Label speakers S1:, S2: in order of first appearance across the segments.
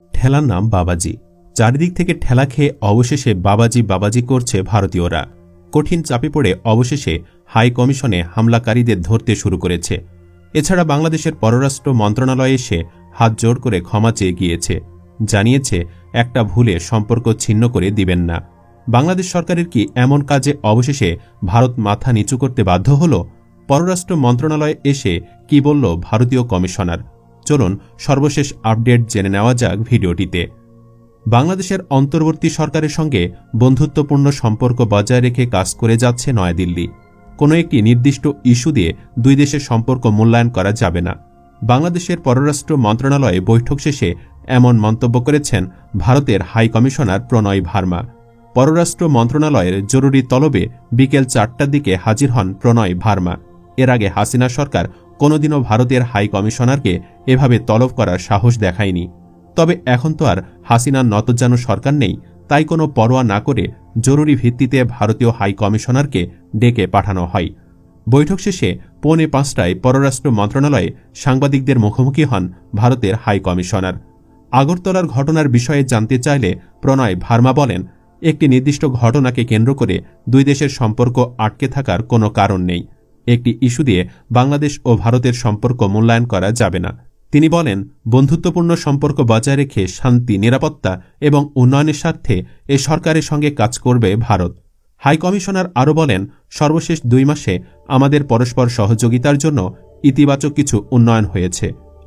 S1: ঠেলার নাম বাবাজি। চারিদিক থেকে ঠেলা খেয়ে অবশেষে বাবাজি বাবাজি করছে ভারতীয়রা। কঠিন চাপে পড়ে অবশেষে হাই কমিশনে হামলাকারীদের ধরতে শুরু করেছে। এছাড়া বাংলাদেশের পররাষ্ট্র মন্ত্রণালয়ে এসে হাত জোড় করে ক্ষমা চেয়ে গিয়েছে, জানিয়েছে একটা ভুলে সম্পর্ক ছিন্ন করে দিবেন না। বাংলাদেশ সরকারের কি এমন কাজে অবশেষে ভারত মাথা নিচু করতে বাধ্য হল? পররাষ্ট্র মন্ত্রণালয়ে এসে কি বলল ভারতীয় কমিশনার? চলুন সর্বশেষ আপডেট জেনে নেওয়া যাক ভিডিওটিতে। বাংলাদেশের অন্তর্বর্তী সরকারের সঙ্গে বন্ধুত্বপূর্ণ সম্পর্ক বজায় রেখে কাজ করে যাচ্ছে নয়াদিল্লি। কোনো একটি নির্দিষ্ট ইস্যু দিয়ে দুই দেশের সম্পর্ক মূল্যায়ন করা যাবে না। বাংলাদেশের পররাষ্ট্র মন্ত্রণালয়ে বৈঠক শেষে এমন মন্তব্য করেছেন ভারতের হাই কমিশনার প্রণয় ভার্মা। পররাষ্ট্র মন্ত্রণালয়ের জরুরি তলবে বিকেল 4টার দিকে হাজির হন প্রণয় ভার্মা। এর আগে হাসিনা সরকার কোনোদিনও ভারতের হাই কমিশনারকে এভাবে তলব করার সাহস দেখায়নি। তবে এখন তো আর হাসিনার নতজানু সরকার নেই, তাই কোনো পরোয়া না করে জরুরি ভিত্তিতে ভারতীয় হাই কমিশনারকে ডেকে পাঠানো হয়। বৈঠক শেষে 4:45টায় পররাষ্ট্র মন্ত্রণালয়ে সাংবাদিকদের মুখোমুখি হন ভারতের হাই কমিশনার। আগরতলার ঘটনার বিষয়ে জানতে চাইলে প্রণয় ভার্মা বলেন, একটি নির্দিষ্ট ঘটনাকে কেন্দ্র করে দুই দেশের সম্পর্ক আটকে থাকার কোনো কারণ নেই। একটি ইস্যু দিয়ে বাংলাদেশ ও ভারতের সম্পর্ক মূল্যায়ন করা যাবে না। তিনি বলেন, বন্ধুত্বপূর্ণ সম্পর্ক বজায় রেখে শান্তি, নিরাপত্তা এবং উন্নয়নের স্বার্থে এ সরকারের সঙ্গে কাজ করবে ভারত। হাই কমিশনার আরও বলেন, সর্বশেষ 2 মাসে আমাদের পরস্পর সহযোগিতার জন্য ইতিবাচক কিছু উন্নয়ন হয়েছে।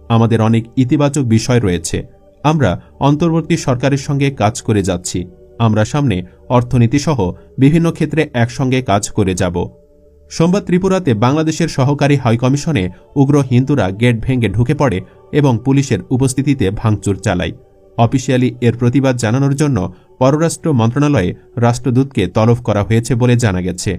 S1: আমাদের অনেক ইতিবাচক বিষয় রয়েছে। আমরা অন্তর্বর্তী সরকারের সঙ্গে কাজ করে যাচ্ছি। আমরা সামনে অর্থনীতিসহ বিভিন্ন ক্ষেত্রে একসঙ্গে কাজ করে যাব। সোমবার ত্রিপুরাতে বাংলাদেশের সহকারী হাইকমিশনে উগ্র হিন্দুরা গেট ভেঙে ঢুকে পড়ে এবং পুলিশের উপস্থিতিতে ভাঙচুর চালায়। অফিসিয়ালি এর প্রতিবাদ জানানোর জন্য পররাষ্ট্র মন্ত্রণালয়ে রাষ্ট্রদূতকে তলব করা হয়েছে বলে জানা গেছে।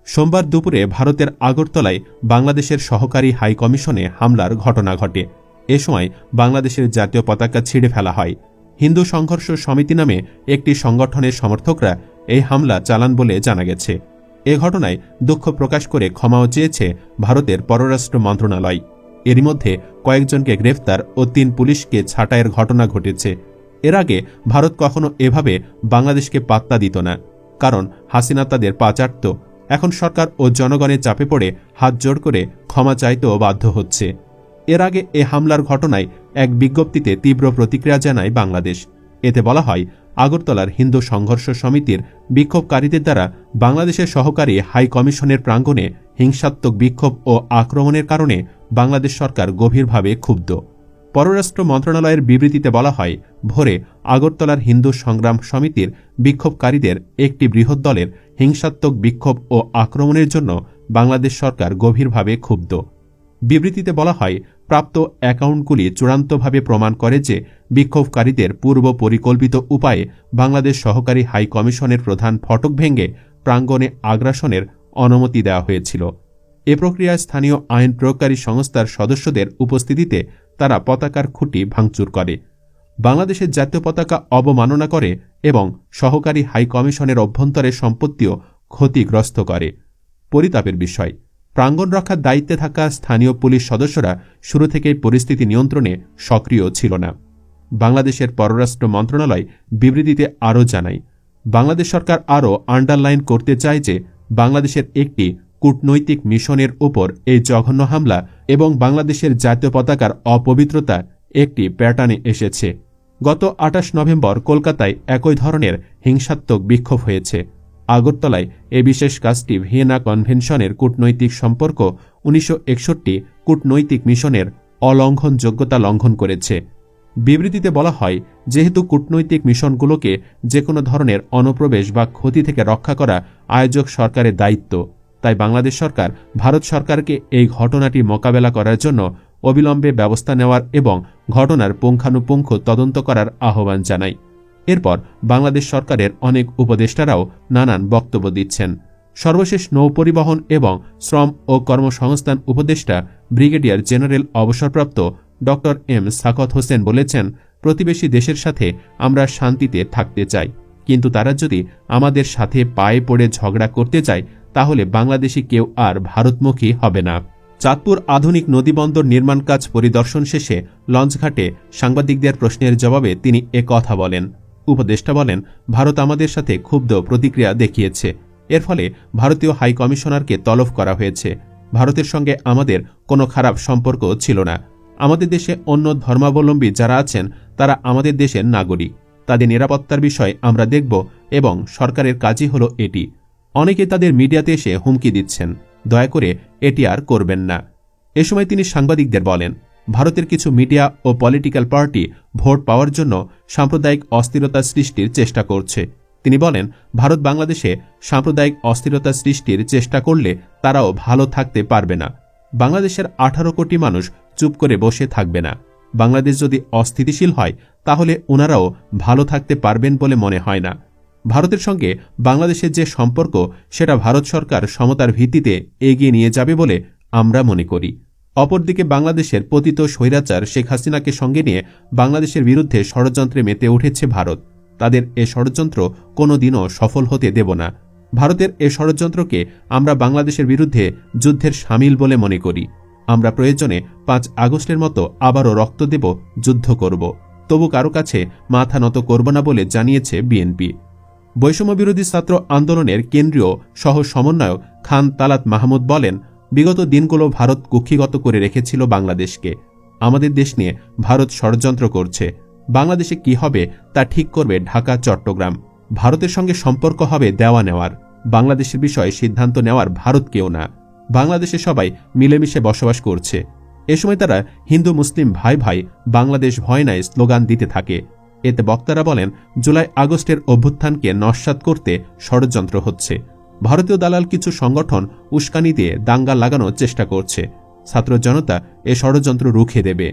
S1: সোমবার দুপুরে ভারতের আগরতলায় বাংলাদেশের সহকারী হাইকমিশনে হামলার ঘটনা ঘটে। এ সময় বাংলাদেশের জাতীয় পতাকা ছিঁড়ে ফেলা হয়। হিন্দু সংঘর্ষ সমিতি নামে একটি সংগঠনের সমর্থকরা এই হামলা চালান বলে জানা গেছে। এ ঘটনায় দুঃখ প্রকাশ করে ক্ষমাও চেয়েছে ভারতের পররাষ্ট্র মন্ত্রণালয়। এরই মধ্যে কয়েকজনকে গ্রেফতার ও 3 পুলিশকে ছাঁটাইয়ের ঘটনা ঘটেছে। এর আগে ভারত কখনো এভাবে বাংলাদেশকে পাত্তা দিত না, কারণ হাসিনা তাদের পা চাটত। এখন সরকার ও জনগণের চাপে পড়ে হাত জোড় করে ক্ষমা চাইতেও বাধ্য হচ্ছে। এর আগে এ হামলার ঘটনায় এক বিজ্ঞপ্তিতে তীব্র প্রতিক্রিয়া জানায় বাংলাদেশ। এতে বলা হয়, আগরতলার হিন্দু সংঘর্ষ সমিতির বিক্ষোভকারীদের দ্বারা বাংলাদেশের সহকারী হাই কমিশনের প্রাঙ্গণে হিংসাত্মক বিক্ষোভ ও আক্রমণের কারণে বাংলাদেশ সরকার গভীরভাবে ক্ষুব্ধ। পররাষ্ট্র মন্ত্রণালয়ের বিবৃতিতে বলা হয়, ভোরে আগরতলার হিন্দু সংগ্রাম সমিতির বিক্ষোভকারীদের একটি বৃহৎ দলের হিংসাত্মক বিক্ষোভ ও আক্রমণের জন্য বাংলাদেশ সরকার গভীরভাবে ক্ষুব্ধ। বিবৃতিতে বলা হয়, প্রাপ্ত অ্যাকাউন্টগুলি চূড়ান্তভাবে প্রমাণ করে যে বিক্ষোভকারীদের পূর্ব পরিকল্পিত উপায়ে বাংলাদেশ সহকারী হাই কমিশনের প্রধান ফটক ভেঙে প্রাঙ্গণে আগ্রাসনের অনুমতি দেওয়া হয়েছিল। এ প্রক্রিয়ায় স্থানীয় আইন প্রয়োগকারী সংস্থার সদস্যদের উপস্থিতিতে তারা পতাকার খুঁটি ভাঙচুর করে, বাংলাদেশের জাতীয় পতাকা অবমাননা করে এবং সহকারী হাই কমিশনের অভ্যন্তরের সম্পত্তিও ক্ষতিগ্রস্ত করে। পরিতাপের বিষয়, প্রাঙ্গণ রক্ষার দায়িত্বে থাকা স্থানীয় পুলিশ সদস্যরা শুরু থেকেই পরিস্থিতি নিয়ন্ত্রণে সক্রিয় ছিল না। বাংলাদেশের পররাষ্ট্র মন্ত্রণালয় বিবৃতিতে আরও জানায়, বাংলাদেশ সরকার আরও আন্ডারলাইন করতে চায় যে বাংলাদেশের একটি কূটনৈতিক মিশনের উপর এই জঘন্য হামলা এবং বাংলাদেশের জাতীয় পতাকার অপবিত্রতা একটি প্যাটার্নে এসেছে। গত 28 নভেম্বর কলকাতায় একই ধরনের হিংসাত্মক বিক্ষোভ হয়েছে। আগরতলায় এ বিশেষ কাজটি ভিয়েনা কনভেনশনের কূটনৈতিক সম্পর্ক 1961 কূটনৈতিক মিশনের অলঙ্ঘনযোগ্যতা লঙ্ঘন করেছে। বিবৃতিতে বলা হয়, যেহেতু কূটনৈতিক মিশনগুলোকে যে কোনো ধরনের অনুপ্রবেশ বা ক্ষতি থেকে রক্ষা করা আয়োজক সরকারের দায়িত্ব, তাই বাংলাদেশ সরকার ভারত সরকারকে এই ঘটনাটি মোকাবেলা করার জন্য অবিলম্বে ব্যবস্থা নেওয়ার এবং ঘটনার পুঙ্খানুপুঙ্খ তদন্ত করার আহ্বান জানায়। এরপর বাংলাদেশ সরকারের অনেক উপদেষ্টারাও নানান বক্তব্য দিচ্ছেন। সর্বশেষ নৌপরিবহন এবং শ্রম ও কর্মসংস্থান উপদেষ্টা ব্রিগেডিয়ার জেনারেল অবসরপ্রাপ্ত ড এম সাকত হোসেন বলেছেন, প্রতিবেশী দেশের সাথে আমরা শান্তিতে থাকতে চাই, কিন্তু তারা যদি আমাদের সাথে পায়ে পড়ে ঝগড়া করতে চায় তাহলে বাংলাদেশি কেউ আর ভারতমুখী হবে না। চাঁদপুর আধুনিক নদীবন্দর নির্মাণ কাজ পরিদর্শন শেষে লঞ্চঘাটে সাংবাদিকদের প্রশ্নের জবাবে তিনি কথা বলেন। উপদেষ্টা বলেন, ভারত আমাদের সাথে ক্ষুব্ধ প্রতিক্রিয়া দেখিয়েছে। এর ফলে ভারতীয় হাই কমিশনারকে তলব করা হয়েছে। ভারতের সঙ্গে আমাদের কোনো খারাপ সম্পর্ক ছিল না। আমাদের দেশে অন্য ধর্মাবলম্বী যারা আছেন তারা আমাদের দেশের নাগরিক। তাদের নিরাপত্তার বিষয় আমরা দেখব এবং সরকারের কাজই হল এটি। অনেকে তাদের মিডিয়াতে এসে হুমকি দিচ্ছেন, দয়া করে এটি আর করবেন না। এ সময় তিনি সাংবাদিকদের বলেন, ভারতের কিছু মিডিয়া ও পলিটিক্যাল পার্টি ভোট পাওয়ার জন্য সাম্প্রদায়িক অস্থিরতা সৃষ্টির চেষ্টা করছে। তিনি বলেন, ভারত বাংলাদেশে সাম্প্রদায়িক অস্থিরতা সৃষ্টির চেষ্টা করলে তারাও ভালো থাকতে পারবে না। বাংলাদেশের 18 কোটি মানুষ চুপ করে বসে থাকবে না। বাংলাদেশ যদি অস্থিতিশীল হয় তাহলে ওনারাও ভালো থাকতে পারবেন বলে মনে হয় না। ভারতের সঙ্গে বাংলাদেশের যে সম্পর্ক সেটা ভারত সরকার সমতার ভিত্তিতে এগিয়ে নিয়ে যাবে বলে আমরা মনে করি। অপরদিকে বাংলাদেশের পতিত স্বৈরাচার শেখ হাসিনাকে সঙ্গে নিয়ে বাংলাদেশের বিরুদ্ধে ষড়যন্ত্রে মেতে উঠেছে ভারত। তাদের এ ষড়যন্ত্র কোনোদিনও সফল হতে দেব না। ভারতের এ ষড়যন্ত্রকে আমরা বাংলাদেশের বিরুদ্ধে যুদ্ধের শামিল বলে মনে করি। আমরা প্রয়োজনে 5 আগস্টের মতো আবারও রক্ত দেব, যুদ্ধ করব, তবু কারো কাছে মাথা নত করব না বলে জানিয়েছে বিএনপি। বৈষম্য বিরোধী ছাত্র আন্দোলনের কেন্দ্রীয় সহ সমন্বয়ক খান তালাত মাহমুদ বলেন, বিগত দিনগুলো ভারত কুক্ষিগত করে রেখেছিল বাংলাদেশকে। আমাদের দেশ নিয়ে ভারত ষড়যন্ত্র করছে। বাংলাদেশে কি হবে তা ঠিক করবে ঢাকা, চট্টগ্রাম। ভারতের সঙ্গে সম্পর্ক হবে দেওয়া নেওয়ার। বাংলাদেশের বিষয়ে সিদ্ধান্ত নেওয়ার ভারত কেউ না। বাংলাদেশে সবাই মিলেমিশে বসবাস করছে। এ সময় তারা হিন্দু মুসলিম ভাই ভাই, বাংলাদেশ ভয় নাই স্লোগান দিতে থাকে। এতে বক্তারা বলেন, জুলাই আগস্টের অভ্যুত্থানকে নস্যাৎ করতে ষড়যন্ত্র হচ্ছে। ভারতীয় দালাল কিছু সংগঠন উস্কানি দিয়ে দাঙ্গা লাগানোর চেষ্টা করছে। ছাত্র জনতা এ ষড়যন্ত্র রুখে দেবে।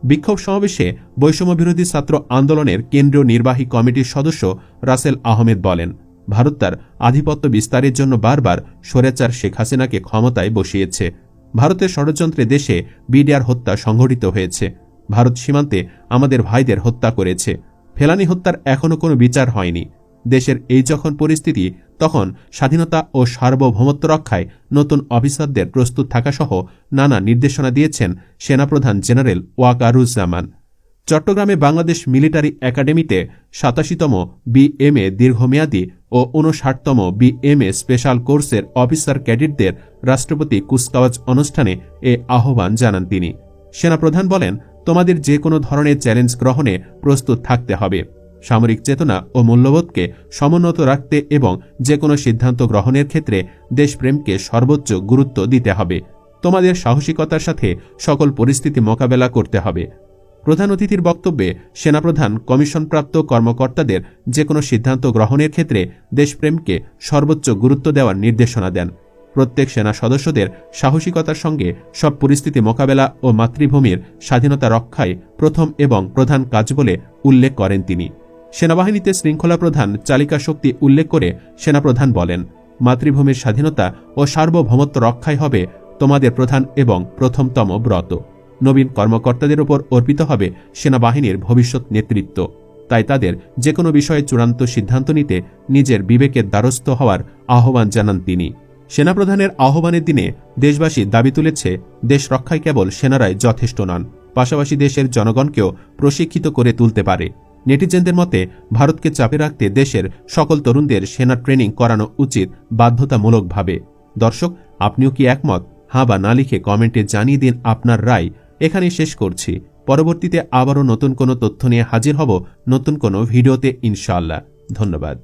S1: বিক্ষোভ সমাবেশে বৈষম্য বিরোধী ছাত্র আন্দোলনের কেন্দ্রীয় নির্বাহী কমিটির সদস্য রাসেল আহমেদ বলেন, ভারত তার আধিপত্য বিস্তারের জন্য বারবার স্বৈরাচার শেখ হাসিনাকে ক্ষমতায় বসিয়েছে। ভারতের ষড়যন্ত্রে দেশে বিডিআর হত্যা সংঘটিত হয়েছে। ভারত সীমান্তে আমাদের ভাইদের হত্যা করেছে। ফেলানি হত্যার এখনও কোনো বিচার হয়নি। দেশের এই যখন পরিস্থিতি, তখন স্বাধীনতা ও সার্বভৌমত্ব রক্ষায় নতুন অফিসারদের প্রস্তুত থাকাসহ নানা নির্দেশনা দিয়েছেন সেনাপ্রধান জেনারেল ওয়াকারুজ্জামান। চট্টগ্রামে বাংলাদেশ মিলিটারি একাডেমিতে 87তম বিএমএ দীর্ঘমেয়াদী ও 59তম বিএমএ স্পেশাল কোর্সের অফিসার ক্যাডেটদের রাষ্ট্রপতি কুচকাওয়াজ অনুষ্ঠানে এ আহ্বান জানান তিনি। সেনাপ্রধান বলেন, তোমাদের যে কোনো ধরনের চ্যালেঞ্জ গ্রহণে প্রস্তুত থাকতে হবে। সামরিক চেতনা ও মূল্যবোধকে সমুন্নত রাখতে এবং যে কোনো সিদ্ধান্ত গ্রহণের ক্ষেত্রে দেশপ্রেমকে সর্বোচ্চ গুরুত্ব দিতে হবে। তোমাদের সাহসিকতার সাথে সকল পরিস্থিতি মোকাবেলা করতে হবে। প্রধান অতিথির বক্তব্যে সেনাপ্রধান কমিশনপ্রাপ্ত কর্মকর্তাদের যে কোনো সিদ্ধান্ত গ্রহণের ক্ষেত্রে দেশপ্রেমকে সর্বোচ্চ গুরুত্ব দেওয়ার নির্দেশনা দেন। প্রত্যেক সেনা সদস্যদের সাহসিকতার সঙ্গে সব পরিস্থিতি মোকাবেলা ও মাতৃভূমির স্বাধীনতা রক্ষায় প্রথম এবং প্রধান কাজ বলে উল্লেখ করেন তিনি। সেনাবাহিনীতে শৃঙ্খলা প্রধান চালিকা শক্তি উল্লেখ করে সেনাপ্রধান বলেন, মাতৃভূমির স্বাধীনতা ও সার্বভৌমত্ব রক্ষাই হবে তোমাদের প্রধান এবং প্রথমতম ব্রত। নবীন কর্মকর্তাদের উপর অর্পিত হবে সেনাবাহিনীর ভবিষ্যৎ নেতৃত্ব। তাই তাদের যে কোনো বিষয়ে চূড়ান্ত সিদ্ধান্ত নিতে নিজের বিবেকের দ্বারস্থ হওয়ার আহ্বান জানান তিনি। সেনাপ্রধানের আহ্বানের দিনে দেশবাসী দাবি তুলেছে, দেশ রক্ষায় কেবল সেনারাই যথেষ্ট নন, পাশাপাশি দেশের জনগণকেও প্রশিক্ষিত করে তুলতে পারে। নেটিজেনদের মতে, ভারতকে চাপে রাখতে দেশের সকল তরুণদের সেনা ট্রেনিং করানো উচিত বাধ্যতামূলকভাবে। দর্শক, আপনিও কি একমত? হ্যাঁ বা না লিখে কমেন্টে জানিয়ে দিন আপনার রায়। এখানেই শেষ করছি। পরবর্তীতে আবারও নতুন কোনো তথ্য নিয়ে হাজির হব নতুন কোনো ভিডিওতে ইনশাআল্লাহ। ধন্যবাদ।